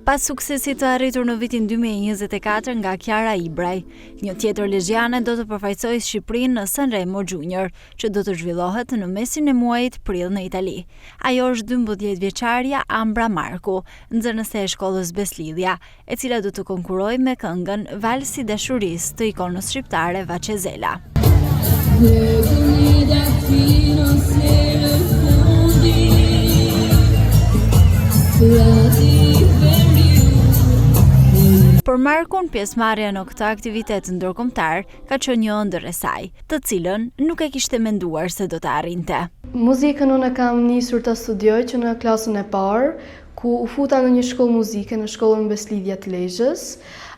Pas suksesit të arritur në vitin 2024 nga Kiara Ibraj, një tjetër lezhiane do të përfaqësojë Shqipërinë në Sanremo Junior, që do të zhvillohet në mesin e muajit prill në Itali. Ajo është 12 vjeçaria Ambra Marku, nxënëse e shkollës Beslidhja, e cila do të konkurrojë me këngën Valsi i dashurisë të ikonës shqiptare Vacezela. Për Markun, pjesëmarrja në këtë aktivitet ndërkombëtar ka qenë një ëndër e saj, të cilën nuk e kishte menduar se do të arrinte. Muzikën unë kam nisur të studioj që në klasën e parë, ku u futa në një shkollë muzike në shkollën Beslidhja të Lezhës.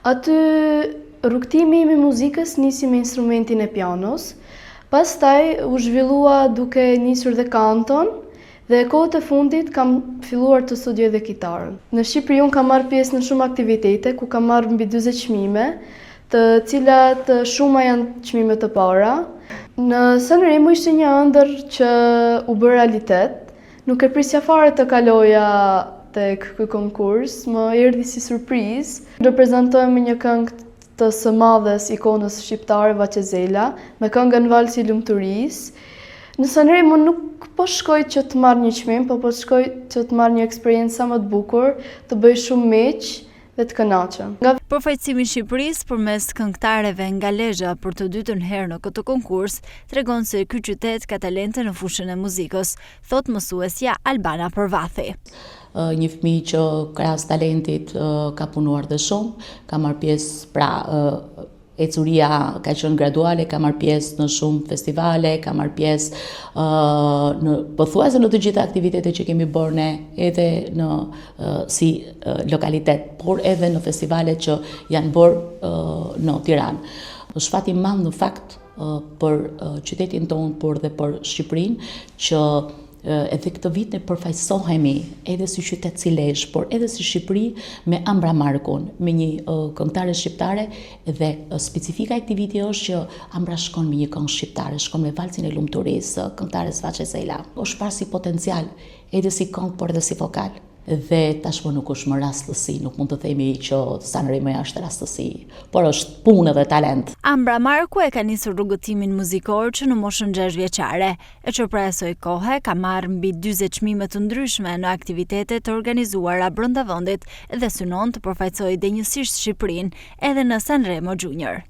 Aty rrugtimi i muzikës nisi me instrumentin e pianos, pastaj u zhvillua duke nisur dhe kanton. Dhe kohët e fundit kam filluar të studioj dhe kitarën. Në Shqipëri unë kam marrë pjesë në shumë aktivitete, ku kam marrë mbi 40 çmime, të cilat shuma janë çmime të para. Në Sanremo ishte një ëndër që u bë realitet. Nuk e prisja fare të kaloja tek ky konkurs, më erdhi si surprizë. Reprezentohem me një këngë të së madhes ikonës shqiptare Vacezela, me këngën Valsi i lumturisë. Në Sanremo nuk po shkoj që të marrë një çmim, po shkoj që të marrë një eksperiencë sa më të bukur, të bëj shumë miq dhe të kënaqem. Përfaqësimi i Shqipërisë përmes këngëtareve nga Lezhë për të dytën herë në këtë konkurs tregon se ky qytet ka talente në fushën e muzikës, thot mësuesja Albana Përvathi. Një fëmijë që krahas talentit ka punuar dhe shumë, ka marrë pjesë ecuria ka qenë graduale, ka marrë pjesë në shumë festivale, ka marrë pjesë pothuajse në të gjitha aktivitetet që kemi bërë ne, edhe në si lokalitet, por edhe në festivale që janë bërë në Tiranë. Është fat i madh në fakt për qytetin tonë, por dhe për Shqipërinë, që edhe këtë vit ne përfaqësohemi edhe si qytet si Lezhë, por edhe si Shqipëri me Ambra Markun, me një këngëtare shqiptare, dhe specifika e këtij viti është që Ambra shkon me një këngë shqiptare, shkon me Valsin e lumturisë, këngëtares Vacezela. Është parë si potencial, edhe si këngë, por edhe si vokal. Dhe tashmë nuk është më rastësi, nuk mund të themi që Sanremo është rastësi, por është punë dhe talent. Ambra Marku e ka nisur rrugëtimin muzikor që në moshën 6 vjeçare, e që pra asoj kohe ka marrë mbi 40 çmime të ndryshme në aktivitete të organizuara brenda vendit dhe synon të përfaqësojë denjësisht Shqipërinë edhe në Sanremo Junior.